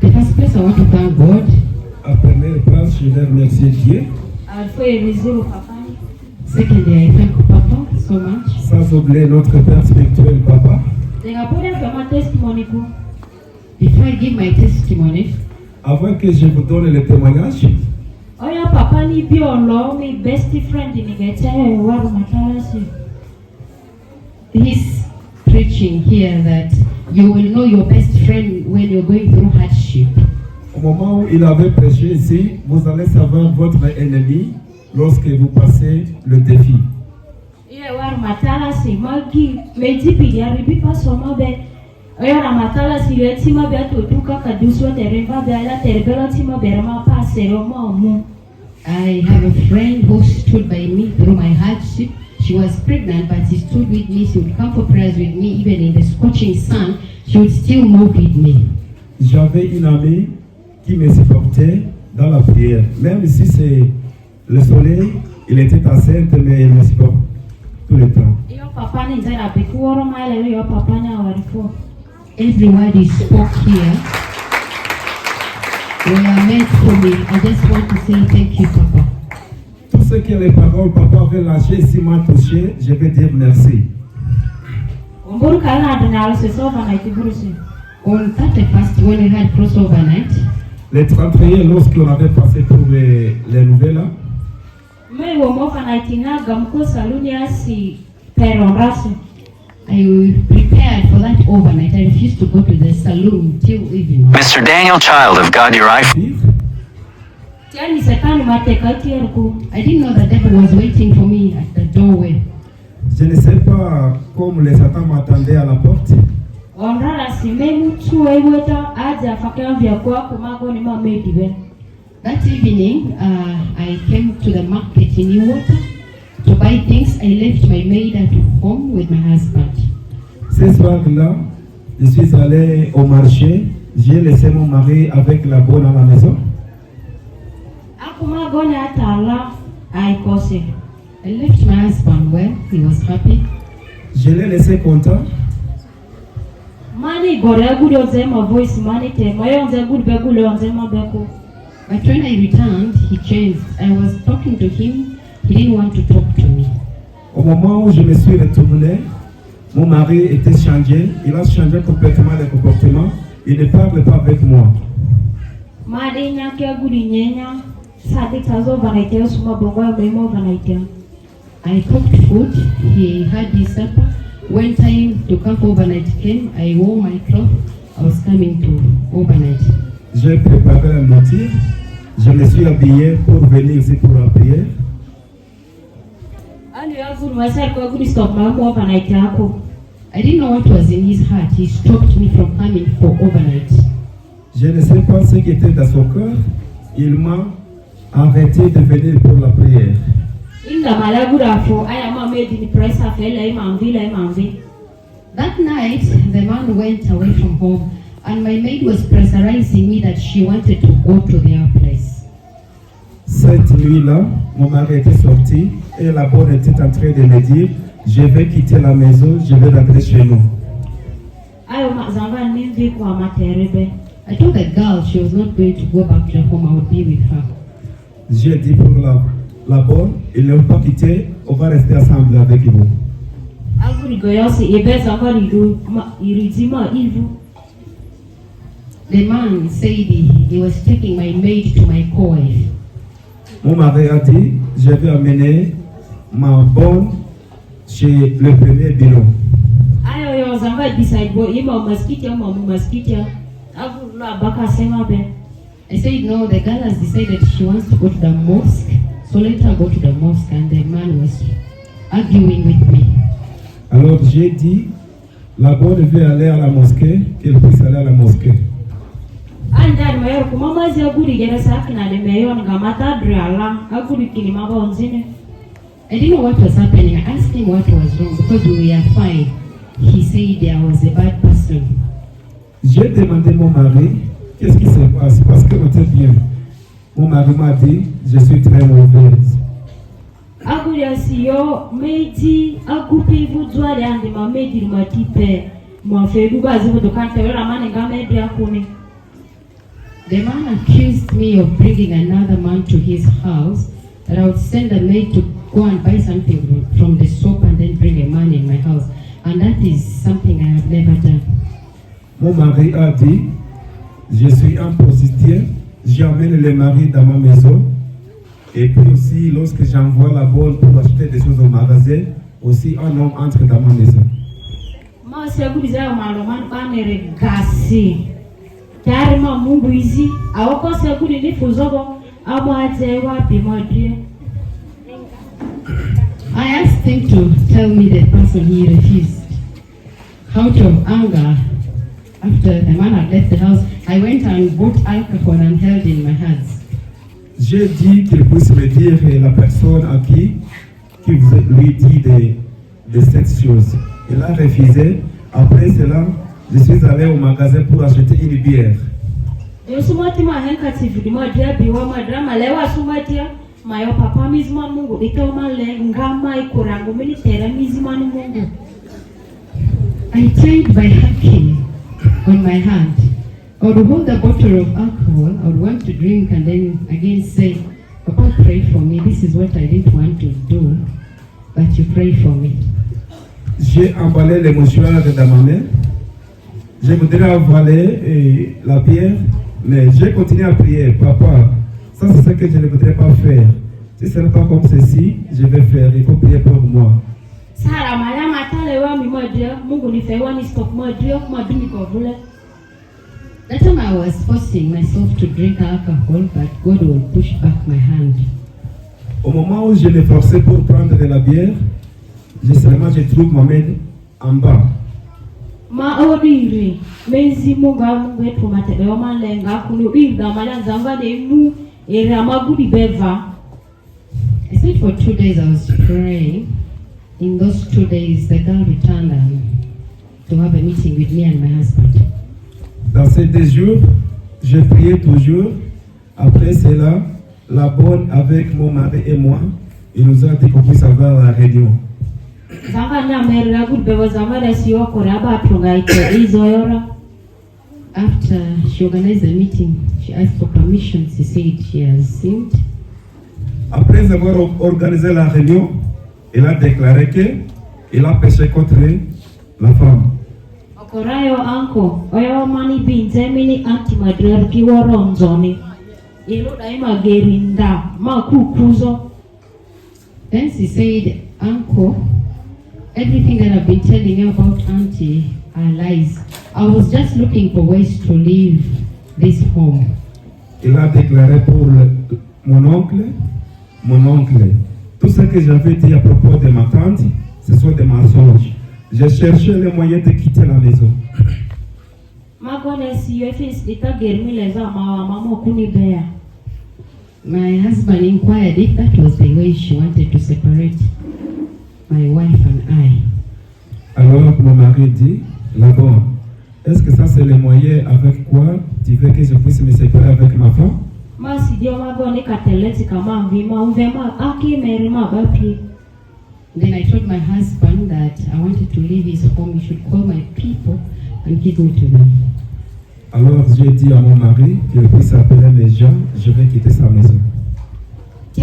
The first place I want to thank God. À première place, je vais remercier Dieu. Secondly, I thank Papa so much. Sans oublier notre Père spirituel, Papa. Before I give my testimony, avant que je vous donne le témoignage, he's preaching here that you will know your best friend when you're going through hardship. Au moment où il avait prêché ici, vous allez savoir votre ennemi lorsque vous passez le défi. I have a friend who stood by me through my hardship. She was pregnant, but she stood with me. She would come for prayers with me, even in the scorching sun. She would still move with me. J'avais une amie qui me supportait dans la prière. Même si c'est le soleil, il était enceinte, mais il me supporte tout le temps. Every word he spoke here were meant for me. I just want to say thank you, Papa. Tout ce que les paroles Papa avait lâché ici m'a touché, je vais dire merci. On 31st, when we had crossover night, Les 31, lorsqu'on avait passé pour les nouvelles, I prepared for that overnight. I refused to go to the saloon till evening. Mr. Daniel Child of God Your iPhone. I didn't know the devil was waiting for me at the doorway. je ne sais pas comme les Satan m'attendaient à la porte. That evening, I came to the market in Newater to buy things. I left my maid at home with my husband. Ce soir-là, je suis allé au marché. J'ai laissé mon mari avec la bonne à la maison. I left my husband well. He was happy. Je l'ai laissé content. But when I returned, he changed. I was talking to him. He didn't want to talk to me. Au moment où je me suis retourné, mon mari était changé. Il a changé complètement de comportement. Il ne parle pas avec moi. I cooked food. He had his supper. When time to come for overnight came, I wore my clothes. I was coming to overnight. J'ai préparé la nourriture. Je me suis habillé pour venir ici pour la prière. I didn't know what was in his heart. He stopped me from coming for overnight. Je ne sais pas ce qui était dans son cœur. Il m'a arrêté de venir pour la prière. That night, the man went away from home, and my maid was pressurizing me that she wanted to go to their place. Cette nuit-là, mon mari était sorti et la bonne était en train de me dire, je vais quitter la maison, je vais rentrer chez nous. I told the girl she was not going to go back to her home, I would be with her. J'ai dit pour la bonne, ils ne vont pas quitter, on va rester ensemble avec vous. The man said he was taking my maid to my co-wife. Mon mari a dit, je vais amener ma bonne chez le premier bilan. I said, no, the girl has decided she wants to go to the mosque, so let her go to the mosque, and the man was arguing with me. Alors j'ai dit, la bonne veut aller à la mosquée, qu'elle puisse aller à la mosquée. I didn't know what was happening. I asked him what was wrong because we were fine. He said I was a bad person. J'ai demandé mon mari qu'est-ce qui se passe parce que était bien. Mon mari m'a dit je suis très mauvaise. The man accused me of bringing another man to his house, that I would send a maid to go and buy something from the shop and then bring a man in my house. And that is something I have never done. Mon mari a dit, je suis un prostitué, j'amène les maris dans ma maison. Et puis aussi, lorsque j'envoie la bonne pour acheter des choses au magasin, aussi un homme entre dans ma maison. I asked him to tell me the person. He refused. Out of anger, after the man had left the house, I went and bought alcohol and held in my hands. J'ai dit qu'il puisse me dire la personne à qui lui dit de cette chose. Il a refusé. Après cela, je suis allé au magasin pour acheter une bière. I trained by hacking on my hand. I would hold a bottle of alcohol. I would want to drink and then again say, Papa, pray for me. This is what I didn't want to do, but you pray for me. J'ai emballé les mouchoirs dans ma main. Je voudrais avaler la bière, mais j'ai continué à prier. Papa, ça c'est ce que je ne voudrais pas faire. Si ce n'est pas comme ceci, je vais faire. Il faut prier pour moi. That time I was forcing myself to drink alcohol, but God would push back my hand. Au moment où je me forçais pour prendre de la bière, je trouve ma main en bas. I said for 2 days I was praying. In those 2 days, the girl returned to have a meeting with me and my husband. Dans ces 2 jours, j'ai prié toujours. Après cela, la bonne avec mon mari et moi, il nous a dit qu'on puisse avoir la réunion. After she organized the meeting, she asked for permission. She said she has sinned. Après avoir organisé la réunion, il a déclaré qu'il a péché contre la femme. Then she said, Uncle, everything that I've been telling you about Auntie are lies. I was just looking for ways to leave this home. Il a déclaré pour mon oncle, tout ce que j'avais dit à propos de ma tante, ce sont des mensonges. J'ai cherché les moyens de quitter la maison. My husband inquired if that was the way she wanted to separate my wife and I. Alors mon mari dit, là-bas, est-ce que ça c'est le moyen avec quoi tu veux que je puisse me séparer avec ma femme? Then I told my husband that I wanted to leave his home. He should call my people and give me to them. Alors j'ai dit à mon mari qu'il puisse appeler mes gens, je vais quitter sa maison. I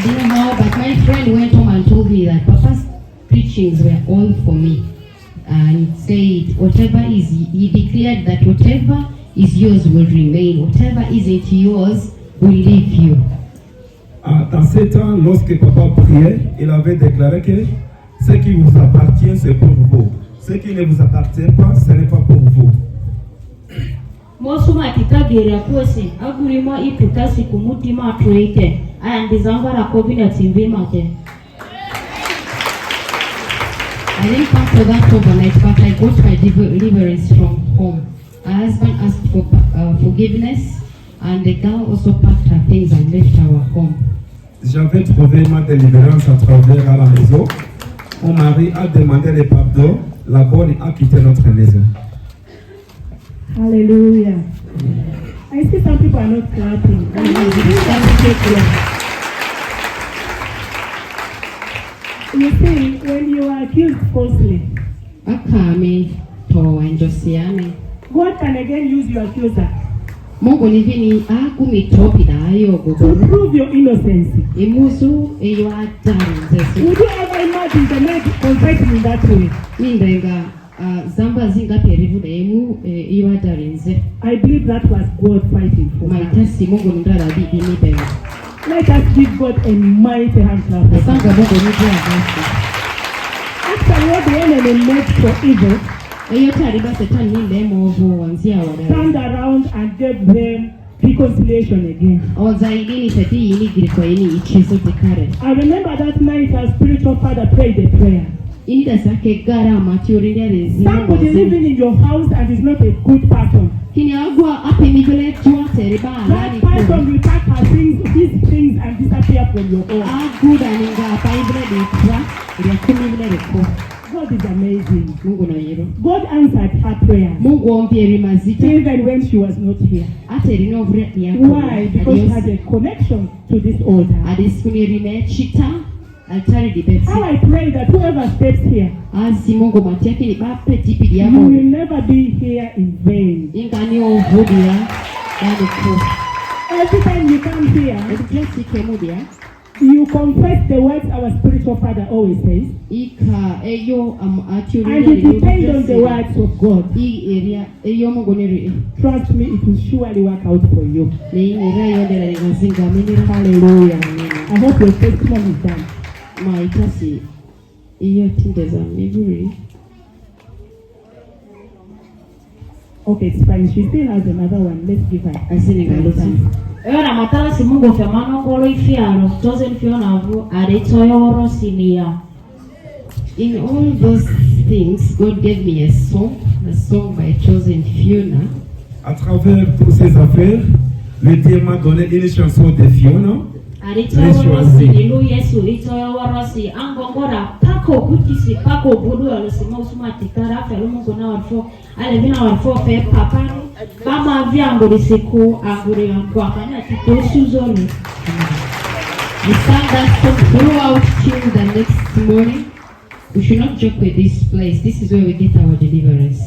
didn't know, but my friend went home and told me that Papa's preachings were all for me. And said, whatever is, he declared that whatever is yours will remain. Whatever isn't yours will leave you. Dans ce temps, lorsque papa priait, il avait déclaré que ce qui vous appartient, c'est pour vous. Ce qui ne vous appartient pas, ce n'est pas pour vous. I didn't come for that overnight, but I got my deliverance from home. Her husband asked for forgiveness, and the girl also packed her things and left our home. J'avais trouvé ma délivrance à travers à la maison. Mon mari a demandé le pardon. La bonne a quitté notre maison. Hallelujah. I see some people are not clapping. You see, when you are accused falsely, Akame to enjosiane. God can again use your accuser Mungu ni vini akumitopi dayo to gogo. prove your innocence. Imuzu eyo atarinze. Would you ever imagine the man confessing in that way? Mindenga zamba zinga perivu emu eyo atarinze. I believe that was God fighting for her. Maitasi Mungu ndara bibi ni benga. Let us give God a mighty hand clap. Asanga Mungu ni basi. After what the enemy meant for evil, Eyo tariba setani ni lemo ovu wanzia wadari. turned around and gave them reconciliation again. Ozaidini seti ini giriko ini ichizo tikare. I remember that night our spiritual father prayed a prayer. Ini dasake gara maturindia rezi. Somebody living in your house and is not a good person. Kini agwa api mibele tuwa teriba That alani person will pack her things, his things, and disappear from your home. Aguda ninga paibile dikwa ili kumibile reko. God is amazing. Mungu na yero. God answered her prayer Mungu ombi mazita. even when she was not here. Ate rino vre yako. Why? Because she had a connection to this altar. Adiskuni rime chita. Altari di beti. How I pray that whoever steps here, Azi Mungu matiaki ni bape tipi you diamo. will never be here in vain. Inga ni ovudia. Dani ko. Every time you come here, Edukesi kemudia. you confess the words our spiritual father always says, Ika eyo aturi. and you depend on the words of God. I area eyo Mungu niri. Trust me, it will surely work out for you. Ni nira yonde la nzinga minira. Hallelujah. I hope your testimony is done. Maitasi iyo tindeza miguri. Okay, it's fine. She still has another one. Let's give her. Asini galuti. Ewa matala si Mungu fya mano kolo ifiaro toze nfiona avu aretoyo sinia. In all those things, God gave me a song by Chosen Fiona. À travers toutes ces affaires, le Dieu m'a donné une chanson de Fiona. Aretoyo sinilu Yesu itoyo si angongora pako kutisi pako budu alusima usuma tikara fya Mungu na warfo ale bina warfo fe papani bama vyangu lisiku anguri kwa kana titosu zone. We sang that song throughout till the next morning. We should not joke with this place. This is where we get our deliverance.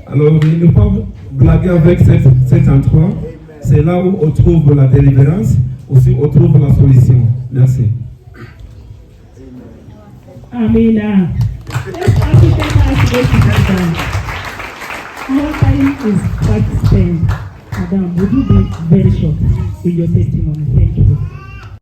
Alors, il ne faut pas blaguer avec cet endroit. C'est là où on trouve la délivrance, aussi on trouve la solution. Merci. Amen. Let's appreciate us together. Our time is quite spent. Madam, would you be very short in your testimony? Thank you.